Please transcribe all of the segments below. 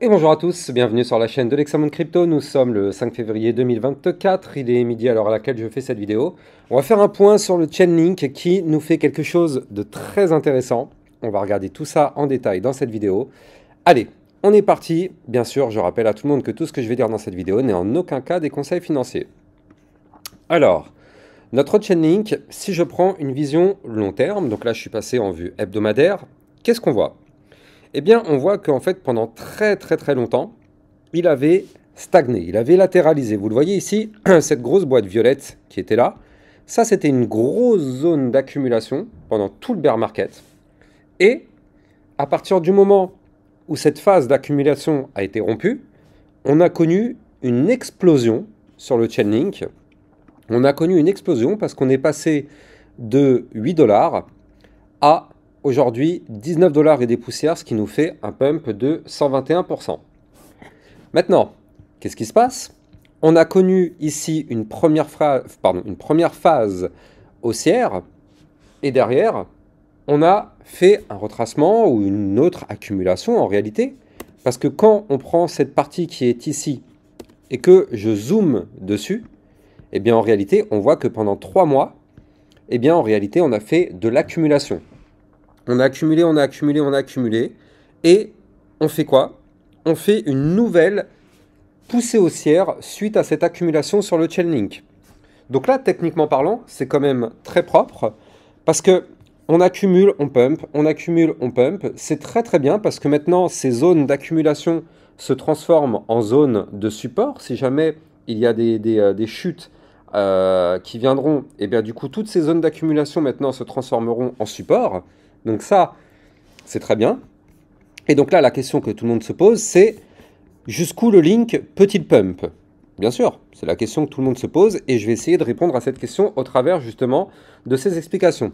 Et bonjour à tous, bienvenue sur la chaîne de l'Hexamone Crypto. Nous sommes le 5 février 2024, il est midi à l'heure à laquelle je fais cette vidéo. On va faire un point sur le Chainlink qui nous fait quelque chose de très intéressant. On va regarder tout ça en détail dans cette vidéo. Allez, on est parti. Bien sûr, je rappelle à tout le monde que tout ce que je vais dire dans cette vidéo n'est en aucun cas des conseils financiers. Alors, notre Chainlink, si je prends une vision long terme, donc là je suis passé en vue hebdomadaire, qu'est-ce qu'on voit ? Eh bien, on voit qu'en fait, pendant très longtemps, il avait stagné, il avait latéralisé. Vous le voyez ici, cette grosse boîte violette qui était là, ça c'était une grosse zone d'accumulation pendant tout le bear market. Et à partir du moment où cette phase d'accumulation a été rompue, on a connu une explosion sur le Chainlink. On a connu une explosion parce qu'on est passé de 8 dollars à aujourd'hui 19 dollars et des poussières, ce qui nous fait un pump de 121%. Maintenant, qu'est-ce qui se passe? On a connu ici une première phase haussière et derrière, on a fait un retracement ou une autre accumulation en réalité, parce que quand on prend cette partie qui est ici et que je zoome dessus, eh bien en réalité, on voit que pendant 3 mois, eh bien en réalité, on a fait de l'accumulation. On a accumulé, on a accumulé, on a accumulé. Et on fait quoi? On fait une nouvelle poussée haussière suite à cette accumulation sur le Chainlink. Donc là, techniquement parlant, c'est quand même très propre parce que on accumule, on pump, on accumule, on pump. C'est très bien parce que maintenant, ces zones d'accumulation se transforment en zones de support. Si jamais il y a des chutes qui viendront, et bien du coup, toutes ces zones d'accumulation maintenant se transformeront en support. Donc ça, c'est très bien. Et donc là, la question que tout le monde se pose, c'est jusqu'où le link peut-il pump? Bien sûr, c'est la question que tout le monde se pose et je vais essayer de répondre à cette question au travers justement de ces explications.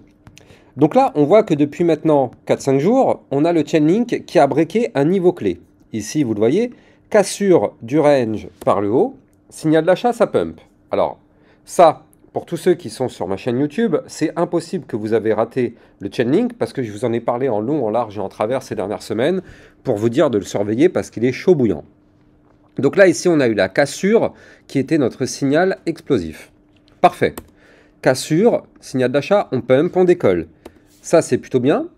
Donc là, on voit que depuis maintenant 4-5 jours, on a le Chainlink qui a breaké un niveau clé. Ici, vous le voyez, cassure du range par le haut, signal d'achat, ça pump. Alors, ça, pour tous ceux qui sont sur ma chaîne YouTube, c'est impossible que vous avez raté le Chainlink parce que je vous en ai parlé en long, en large et en travers ces dernières semaines pour vous dire de le surveiller parce qu'il est chaud bouillant. Donc là, ici, on a eu la cassure qui était notre signal explosif. Parfait. Cassure, signal d'achat, on pump, on décolle. Ça, c'est plutôt bien.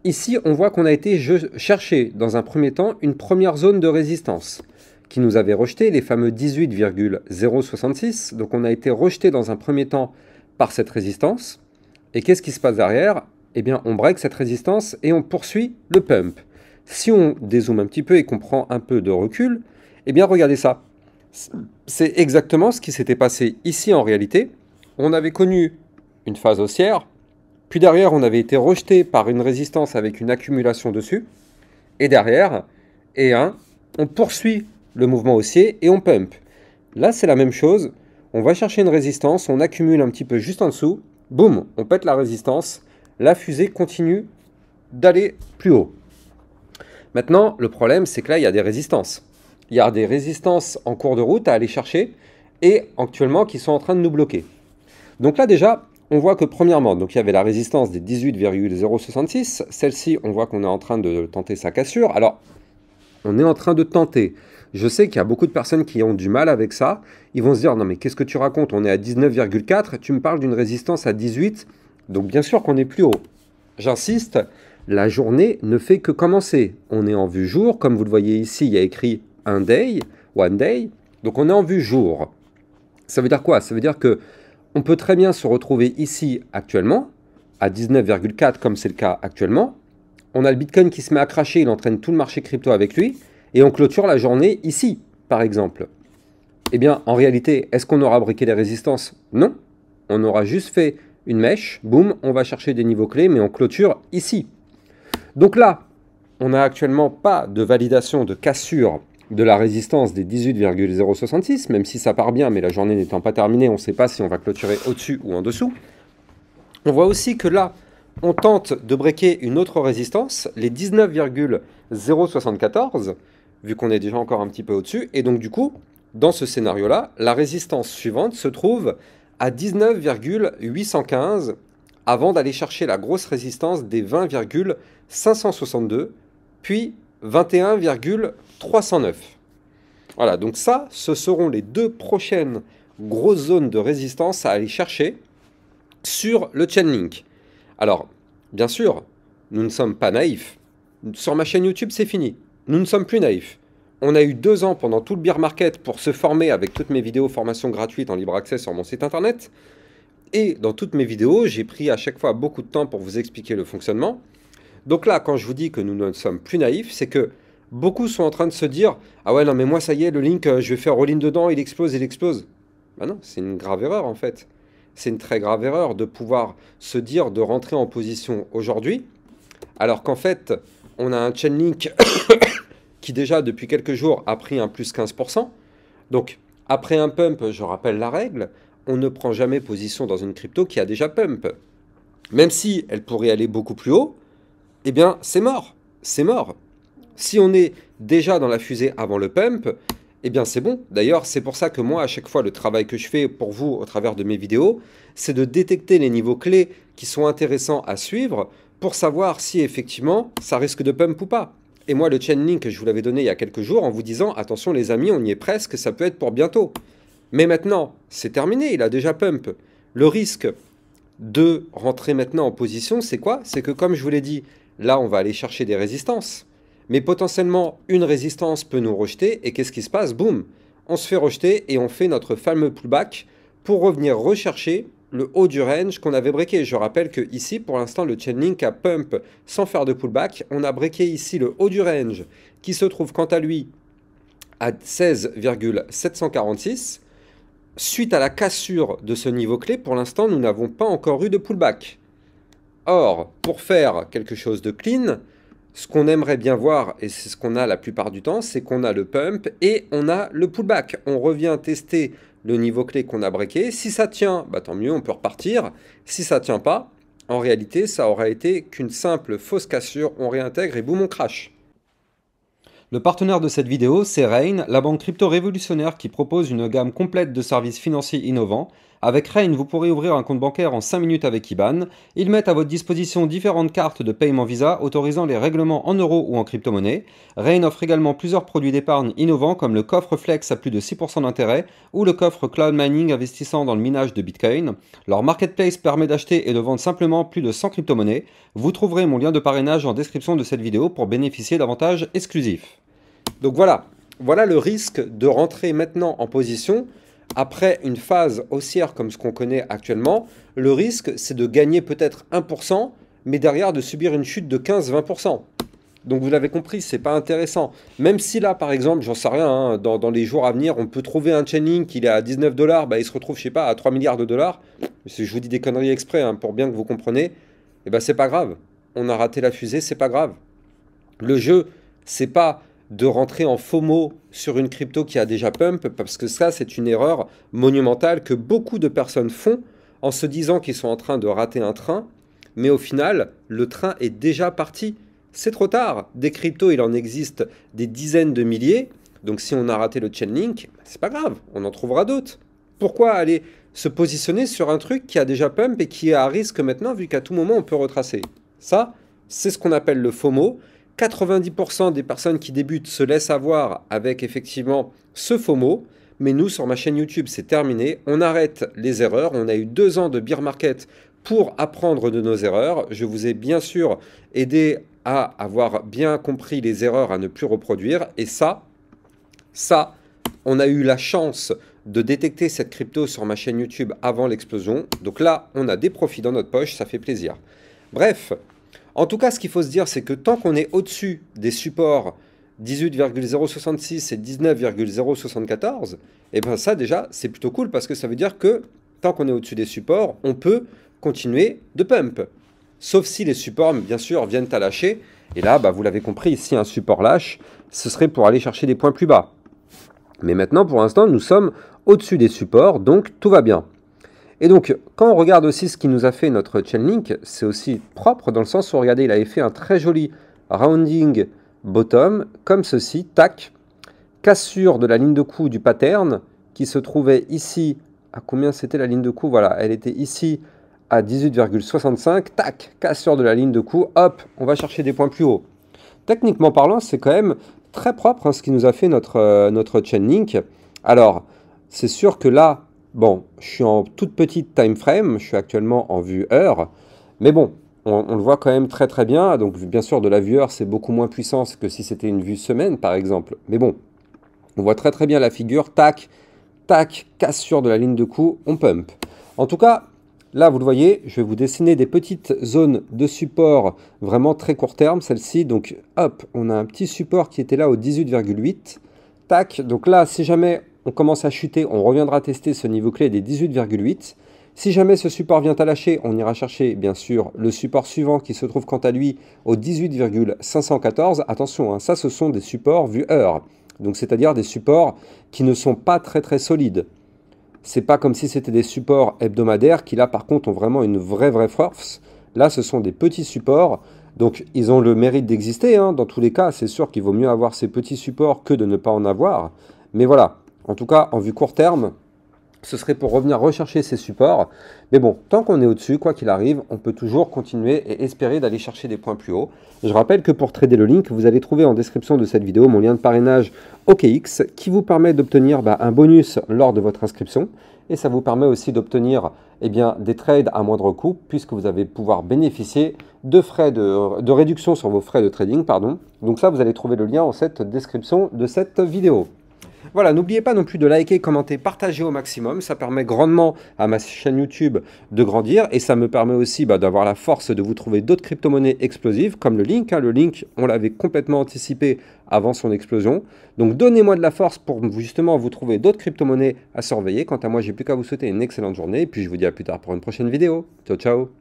Ici, on voit qu'on a été chercher dans un premier temps une première zone de résistance qui nous avait rejeté les fameux 18,066. Donc on a été rejeté dans un premier temps par cette résistance. Et qu'est-ce qui se passe derrière? Eh bien, on break cette résistance et on poursuit le pump. Si on dézoome un petit peu et qu'on prend un peu de recul, eh bien, regardez ça. C'est exactement ce qui s'était passé ici en réalité. On avait connu une phase haussière, puis derrière, on avait été rejeté par une résistance avec une accumulation dessus. Et derrière, on poursuit le mouvement haussier et on pump. Là, c'est la même chose. On va chercher une résistance, on accumule un petit peu juste en dessous. Boum, on pète la résistance. La fusée continue d'aller plus haut. Maintenant, le problème, c'est que là, il y a des résistances. Il y a des résistances en cours de route à aller chercher et actuellement qui sont en train de nous bloquer. Donc là, déjà, on voit que premièrement, donc il y avait la résistance des 18,066. Celle-ci, on voit qu'on est en train de tenter sa cassure. Alors, on est en train de tenter. Je sais qu'il y a beaucoup de personnes qui ont du mal avec ça. Ils vont se dire, non mais qu'est-ce que tu racontes? On est à 19,4, tu me parles d'une résistance à 18. Donc bien sûr qu'on est plus haut. J'insiste, la journée ne fait que commencer. On est en vue jour. Comme vous le voyez ici, il y a écrit un day, one day. Donc on est en vue jour. Ça veut dire quoi? Ça veut dire que on peut très bien se retrouver ici actuellement, à 19,4 comme c'est le cas actuellement. On a le Bitcoin qui se met à cracher, il entraîne tout le marché crypto avec lui. Et on clôture la journée ici, par exemple. Eh bien, en réalité, est-ce qu'on aura briqué les résistances? Non. On aura juste fait une mèche, boum, on va chercher des niveaux clés, mais on clôture ici. Donc là, on n'a actuellement pas de validation de cassure de la résistance des 18,066, même si ça part bien, mais la journée n'étant pas terminée, on ne sait pas si on va clôturer au-dessus ou en dessous. On voit aussi que là, on tente de breaker une autre résistance, les 19,074, vu qu'on est déjà encore un petit peu au-dessus. Et donc du coup, dans ce scénario-là, la résistance suivante se trouve à 19,815 avant d'aller chercher la grosse résistance des 20,562, puis 21,309. Voilà, donc ça, ce seront les deux prochaines grosses zones de résistance à aller chercher sur le Chainlink. Alors, bien sûr, nous ne sommes pas naïfs. Sur ma chaîne YouTube, c'est fini. Nous ne sommes plus naïfs. On a eu 2 ans pendant tout le bear market pour se former avec toutes mes vidéos formations gratuites en libre accès sur mon site internet. Et dans toutes mes vidéos, j'ai pris à chaque fois beaucoup de temps pour vous expliquer le fonctionnement. Donc là, quand je vous dis que nous ne sommes plus naïfs, c'est que beaucoup sont en train de se dire « Ah ouais, non mais moi ça y est, le link, je vais faire all-in dedans, il explose, il explose. » Ben non, c'est une grave erreur en fait. C'est une très grave erreur de pouvoir se dire de rentrer en position aujourd'hui, alors qu'en fait, on a un Chainlink qui déjà depuis quelques jours a pris un plus 15%. Donc après un pump, je rappelle la règle, on ne prend jamais position dans une crypto qui a déjà pump. Même si elle pourrait aller beaucoup plus haut, eh bien c'est mort, c'est mort. Si on est déjà dans la fusée avant le pump, eh bien c'est bon. D'ailleurs, c'est pour ça que moi, à chaque fois, le travail que je fais pour vous au travers de mes vidéos, c'est de détecter les niveaux clés qui sont intéressants à suivre pour savoir si effectivement ça risque de pump ou pas. Et moi, le Chainlink, je vous l'avais donné il y a quelques jours en vous disant « Attention les amis, on y est presque, ça peut être pour bientôt ». Mais maintenant, c'est terminé, il a déjà pump. Le risque de rentrer maintenant en position, c'est quoi? C'est que comme je vous l'ai dit, là, on va aller chercher des résistances. Mais potentiellement, une résistance peut nous rejeter. Et qu'est-ce qui se passe? Boum, on se fait rejeter et on fait notre fameux pullback pour revenir rechercher le haut du range qu'on avait breaké. Je rappelle que ici, pour l'instant, le Chainlink a pump sans faire de pullback. On a breaké ici le haut du range qui se trouve quant à lui à 16,746. Suite à la cassure de ce niveau clé, pour l'instant, nous n'avons pas encore eu de pullback. Or, pour faire quelque chose de clean, ce qu'on aimerait bien voir, et c'est ce qu'on a la plupart du temps, c'est qu'on a le pump et on a le pullback. On revient tester le niveau clé qu'on a breaké. Si ça tient, bah tant mieux, on peut repartir. Si ça tient pas, en réalité, ça aura été qu'une simple fausse cassure. On réintègre et boum, on crash. Le partenaire de cette vidéo, c'est Rain, la banque crypto révolutionnaire qui propose une gamme complète de services financiers innovants. Avec Rain, vous pourrez ouvrir un compte bancaire en 5 minutes avec IBAN. Ils mettent à votre disposition différentes cartes de paiement Visa autorisant les règlements en euros ou en crypto-monnaie. Rain offre également plusieurs produits d'épargne innovants comme le coffre Flex à plus de 6% d'intérêt ou le coffre Cloud Mining investissant dans le minage de Bitcoin. Leur marketplace permet d'acheter et de vendre simplement plus de 100 crypto-monnaies. Vous trouverez mon lien de parrainage en description de cette vidéo pour bénéficier d'avantages exclusifs. Donc voilà le risque de rentrer maintenant en position. Après une phase haussière comme ce qu'on connaît actuellement, le risque c'est de gagner peut-être 1%, mais derrière de subir une chute de 15-20%. Donc vous l'avez compris, c'est pas intéressant. Même si là, par exemple, j'en sais rien, hein, dans les jours à venir, on peut trouver un Chainlink, il est à 19 $, bah, il se retrouve, je sais pas, à 3 milliards de dollars. Je vous dis des conneries exprès, hein, pour bien que vous compreniez. Et ben c'est pas grave. On a raté la fusée, c'est pas grave. Le jeu, c'est pas de rentrer en FOMO sur une crypto qui a déjà pump, parce que ça, c'est une erreur monumentale que beaucoup de personnes font en se disant qu'ils sont en train de rater un train, mais au final, le train est déjà parti. C'est trop tard. Des cryptos, il en existe des dizaines de milliers, donc si on a raté le Chainlink, c'est pas grave, on en trouvera d'autres. Pourquoi aller se positionner sur un truc qui a déjà pump et qui est à risque maintenant, vu qu'à tout moment, on peut retracer? Ça, c'est ce qu'on appelle le FOMO. 90% des personnes qui débutent se laissent avoir avec effectivement ce FOMO, mais nous, sur ma chaîne YouTube, c'est terminé. On arrête les erreurs. On a eu 2 ans de bear market pour apprendre de nos erreurs. Je vous ai bien sûr aidé à avoir bien compris les erreurs à ne plus reproduire. Et ça, on a eu la chance de détecter cette crypto sur ma chaîne YouTube avant l'explosion. Donc là, on a des profits dans notre poche, ça fait plaisir. Bref. En tout cas, ce qu'il faut se dire, c'est que tant qu'on est au-dessus des supports 18,066 et 19,074, et bien ça déjà, c'est plutôt cool parce que ça veut dire que tant qu'on est au-dessus des supports, on peut continuer de pump. Sauf si les supports, bien sûr, viennent à lâcher. Et là, bah, vous l'avez compris, si un support lâche, ce serait pour aller chercher des points plus bas. Mais maintenant, pour l'instant, nous sommes au-dessus des supports, donc tout va bien. Et donc, quand on regarde aussi ce qui nous a fait notre Chainlink, c'est aussi propre dans le sens où, regardez, il avait fait un très joli rounding bottom, comme ceci, tac, cassure de la ligne de coup du pattern, qui se trouvait ici, à combien c'était la ligne de coup? Voilà, elle était ici à 18,65, tac, cassure de la ligne de coup, hop, on va chercher des points plus hauts. techniquement parlant, c'est quand même très propre hein, ce qui nous a fait notre Chainlink. Alors, c'est sûr que là, bon, je suis en toute petite time frame, je suis actuellement en vue heure, mais bon, on le voit quand même très très bien. Donc, bien sûr, de la vue heure, c'est beaucoup moins puissant que si c'était une vue semaine, par exemple. Mais bon, on voit très très bien la figure, tac, tac, cassure de la ligne de coup, on pump. En tout cas, là, vous le voyez, je vais vous dessiner des petites zones de support vraiment très court terme, celle-ci. Donc, hop, on a un petit support qui était là au 18,8. Tac, donc là, si jamais on commence à chuter, on reviendra tester ce niveau clé des 18,8. Si jamais ce support vient à lâcher, on ira chercher, bien sûr, le support suivant qui se trouve quant à lui au 18,514. Attention, hein, ça, ce sont des supports vue heure. Donc, c'est-à-dire des supports qui ne sont pas très très solides. C'est pas comme si c'était des supports hebdomadaires qui là par contre ont vraiment une vraie force. Là ce sont des petits supports, donc ils ont le mérite d'exister. Hein. Dans tous les cas, c'est sûr qu'il vaut mieux avoir ces petits supports que de ne pas en avoir. Mais voilà, en tout cas en vue court terme, ce serait pour revenir rechercher ces supports. Mais bon, tant qu'on est au-dessus, quoi qu'il arrive, on peut toujours continuer et espérer d'aller chercher des points plus hauts. Je rappelle que pour trader le link, vous allez trouver en description de cette vidéo mon lien de parrainage OKX qui vous permet d'obtenir un bonus lors de votre inscription. Et ça vous permet aussi d'obtenir des trades à moindre coût puisque vous allez pouvoir bénéficier de frais de réduction sur vos frais de trading. Donc ça, vous allez trouver le lien en cette description de cette vidéo. Voilà, n'oubliez pas non plus de liker, commenter, partager au maximum. Ça permet grandement à ma chaîne YouTube de grandir et ça me permet aussi d'avoir la force de vous trouver d'autres crypto-monnaies explosives comme le Link. Le Link, on l'avait complètement anticipé avant son explosion. Donc donnez-moi de la force pour justement vous trouver d'autres crypto-monnaies à surveiller. Quant à moi, j'ai plus qu'à vous souhaiter une excellente journée et puis je vous dis à plus tard pour une prochaine vidéo. Ciao, ciao!